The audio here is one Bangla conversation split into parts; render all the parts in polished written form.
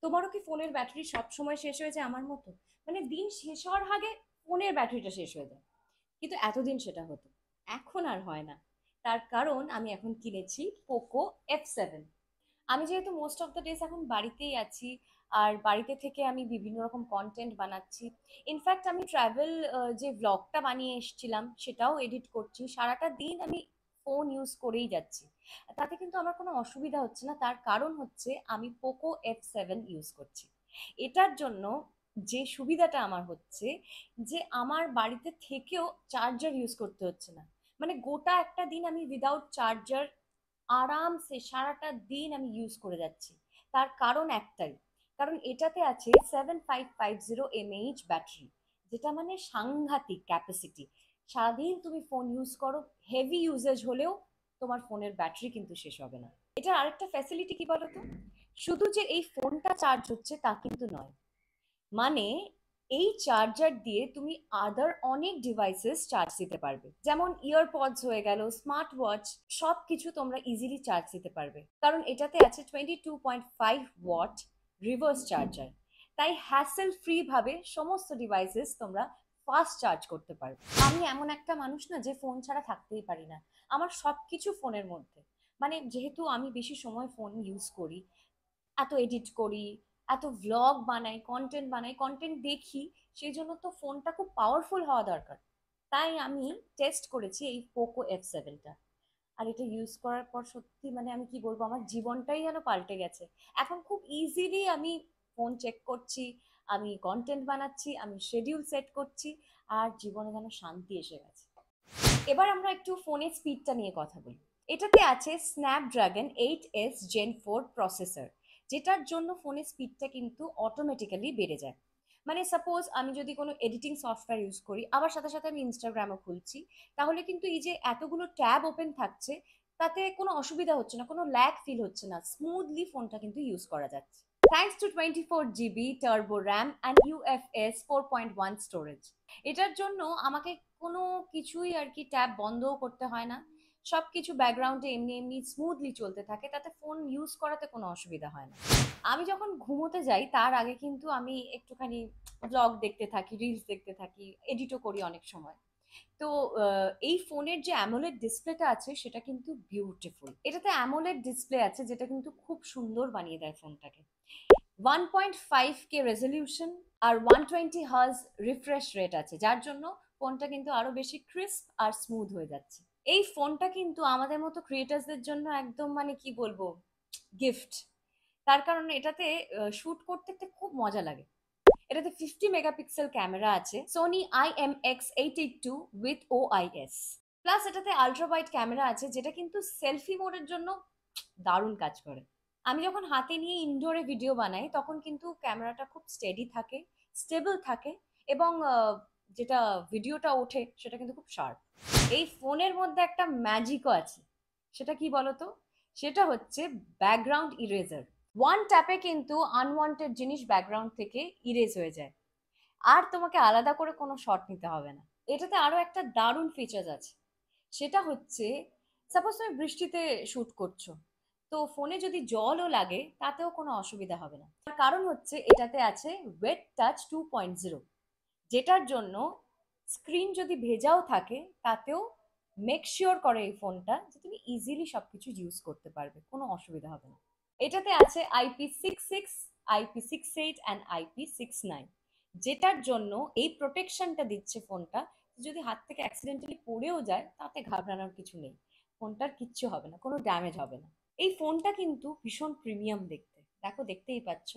তোমারও কি ফোনের ব্যাটারি সব সময় শেষ হয়ে যায় আমার মতো? মানে দিন শেষ হওয়ার আগে ফোনের ব্যাটারিটা শেষ হয়ে যায়। কিন্তু এতদিন সেটা হতো, এখন আর হয় না। তার কারণ আমি এখন কিনেছি পোকো F7। আমি যেহেতু মোস্ট অফ দ্য ডেজ এখন বাড়িতেই আছি, আর বাড়িতে থেকে আমি বিভিন্ন রকম কন্টেন্ট বানাচ্ছি। ইনফ্যাক্ট আমি ট্রাভেল যে ব্লগটা বানিয়ে এসেছিলাম সেটাও এডিট করছি, সারাটা দিন আমি ফোন ইউজ করেই যাচ্ছি। তাতে কিন্তু আমার কোনো অসুবিধা হচ্ছে না, তার কারণ হচ্ছে আমি পোকো F7 ইউজ করছি। এটার জন্য যে সুবিধাটা আমার হচ্ছে, যে আমার বাড়িতে থেকেও চার্জার ইউজ করতে হচ্ছে না। মানে গোটা একটা দিন আমি উইদাউট চার্জার আরামসে সারাটা দিন আমি ইউজ করে যাচ্ছি। তার কারণ একটাই, কারণ এটাতে আছে 7550 ব্যাটারি, যেটা মানে সাংঘাতিক ক্যাপাসিটি। সারাদিন তুমি ফোন ইউজ করো, হেভি ইউজেজ হলেও তোমার ফোনের ব্যাটারি কিন্তু শেষ হবে না। এটার আরেকটা ফ্যাসিলিটি কি বলতো, শুধু যে এই ফোনটা চার্জ হচ্ছে তা কিন্তু নয়। মানে এই চার্জার দিয়ে তুমি আদার অনেক ডিভাইসেস চার্জ দিতে পারবে, যেমন ইয়ারপডস হয়ে গেল, স্মার্ট ওয়াচ, সব কিছু তোমরা ইজিলি চার্জ দিতে পারবে, কারণ এটাতে আছে 22.5 ওয়াট রিভার্স চার্জার। তাই হ্যাসেল ফ্রি ভাবে সমস্ত ডিভাইসেস তোমরা ফাস্ট চার্জ করতে পারবে। আমি এমন একটা মানুষ না যে ফোন ছাড়া থাকতেই পারি না, আমার সব কিছু ফোনের মধ্যে। মানে যেহেতু আমি বেশি সময় ফোন ইউজ করি, এত এডিট করি, এত ভ্লগ বানাই, কন্টেন্ট বানাই, কন্টেন্ট দেখি, সেই জন্য তো ফোনটা খুব পাওয়ারফুল হওয়া দরকার। তাই আমি টেস্ট করেছি এই পোকো F7টা। আর এটা ইউজ করার পর সত্যি মানে আমি কি বলবো, আমার জীবনটাই যেন পাল্টে গেছে। এখন খুব ইজিলি আমি ফোন চেক করছি, আমি কন্টেন্ট বানাচ্ছি, আমি শিডিউল সেট করছি, আর জীবনে যেন শান্তি এসে গেছে। এবার আমরা একটু ফোনের স্পিডটা নিয়ে কথা বলি। এটাতে আছে স্ন্যাপড্রাগন 8s Gen 4 প্রসেসর, যেটার জন্য ফোনের স্পিডটা কিন্তু অটোমেটিক্যালি বেড়ে যায়। মানে সাপোজ আমি যদি কোনো এডিটিং সফটওয়্যার ইউজ করি, আবার সাথে সাথে আমি ইনস্টাগ্রামও খুলছি, তাহলে কিন্তু এই যে এতগুলো ট্যাব ওপেন থাকছে, তাতে কোনো অসুবিধা হচ্ছে না, কোনো ল্যাগ ফিল হচ্ছে না, স্মুথলি ফোনটা কিন্তু ইউজ করা যাচ্ছে। Thanks to 24 GB turbo RAM and UFS 4.1 storage. এটার জন্য আমাকে কোনো কিছুই আর কি ট্যাব বন্ধও করতে হয় না, সব কিছু ব্যাকগ্রাউন্ডে এমনি এমনি স্মুথলি চলতে থাকে, তাতে ফোন ইউজ করাতে কোনো অসুবিধা হয় না। আমি যখন ঘুমোতে যাই তার আগে কিন্তু আমি একটুখানি ব্লগ দেখতে থাকি, রিলস দেখতে থাকি, এডিটও করি অনেক সময়। তো এই ফোনের যে অ্যামোলেড ডিসপ্লেটা আছে সেটা কিন্তু বিউটিফুল। এটাতে অ্যামোলেড ডিসপ্লে আছে যেটা কিন্তু খুব সুন্দর বানিয়ে দেয় ফোনটাকে। 1.5K রেজলিউশন আর 120 হার্জ রিফ্রেশ রেট আছে, যার জন্য ফোনটা কিন্তু আরো বেশি ক্রিস্প আর স্মুথ হয়ে যাচ্ছে। এই ফোনটা কিন্তু আমাদের মতো ক্রিয়েটার্সদের জন্য একদম মানে কি বলবো, গিফট। তার কারণ এটাতে শুট করতে খুব মজা লাগে। এটাতে 50 মেগাপিক্সেল ক্যামেরা আছে, Sony IMX882 with OIS। Plus এটাতে আলট্রা ওয়াইড ক্যামেরা আছে, যেটা কিন্তু সেলফি মোডের জন্য দারুণ কাজ করে। আমি যখন হাতে নিয়ে ইনডোরে ভিডিও বানাই তখন কিন্তু ক্যামেরাটা খুব স্টেডি থাকে, স্টেবল থাকে, এবং যেটা ভিডিওটা ওঠে সেটা কিন্তু খুব শার্প। এই ফোনের মধ্যে একটা ম্যাজিকও আছে, সেটা কি বলতো, সেটা হচ্ছে ব্যাকগ্রাউন্ড ইরেজার। ওয়ান ট্যাপে কিন্তু আনওয়ান্টেড জিনিস ব্যাকগ্রাউন্ড থেকে ইরেজ হয়ে যায়, আর তোমাকে আলাদা করে কোনো শট নিতে হবে না। এটাতে আরো একটা দারুণ ফিচার্স আছে, সেটা হচ্ছে সাপোজ তুমি বৃষ্টিতে শুট করছো, তো ফোনে যদি জলও লাগে তাতেও কোনো অসুবিধা হবে না। তার কারণ হচ্ছে এটাতে আছে ওয়েট টাচ 2.0, যেটার জন্য স্ক্রিন যদি ভেজাও থাকে তাতেও মেক শিওর করে এই ফোনটা যে তুমি ইজিলি সবকিছু ইউজ করতে পারবে, কোনো অসুবিধা হবে না। এটাতে আছে IP66, IP68 অ্যান্ড IP69, যেটার জন্য এই প্রোটেকশনটা দিচ্ছে ফোনটা, যদি হাত থেকে অ্যাক্সিডেন্টালি পড়েও যায় তাতে ঘাবড়ানোর কিছু নেই, ফোনটার কিচ্ছু হবে না, কোনো ড্যামেজ হবে না। এই ফোনটা কিন্তু ভীষণ প্রিমিয়াম দেখতে, দেখো দেখতেই পাচ্ছ।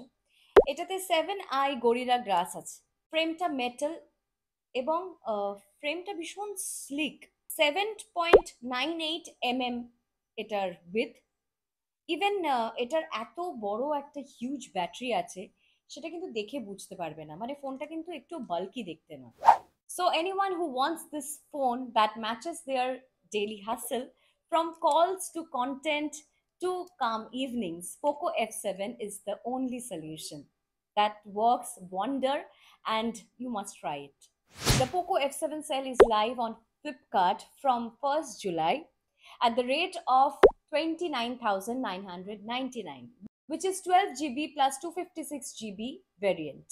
এটাতে 7i গরিলা গ্লাস আছে, ফ্রেমটা মেটাল, এবং ফ্রেমটা ভীষণ স্লিক। 7.98 mm এটার উইথ। ইভেন এটার এত বড় একটা হিউজ ব্যাটারি আছে, সেটা কিন্তু দেখে বুঝতে পারবে না, মানে ফোনটা কিন্তু একটু বাল্কি দেখতে না। So anyone who wants this phone that matches their daily hustle, from calls to content to calm evenings, Poco F7 is the only solution that works wonder, and you must try it. The Poco F7 sale is live on Flipkart from 1st July at the rate of 29,999. which is 12 GB plus 256 GB variant.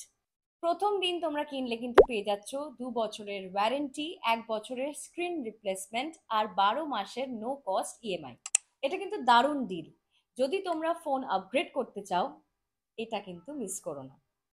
প্রথম দিন তোমরা কিনলে কিন্তু পেয়ে যাচ্ছ 2 বছরের ওয়ারেন্টি, 1 বছরের স্ক্রিন রিপ্লেসমেন্ট আর 12 মাসের নো কস্ট ইএমআই। এটা কিন্তু দারুণ ডিল। যদি তোমরা ফোন আপগ্রেড করতে চাও, এটা কিন্তু মিস করো না।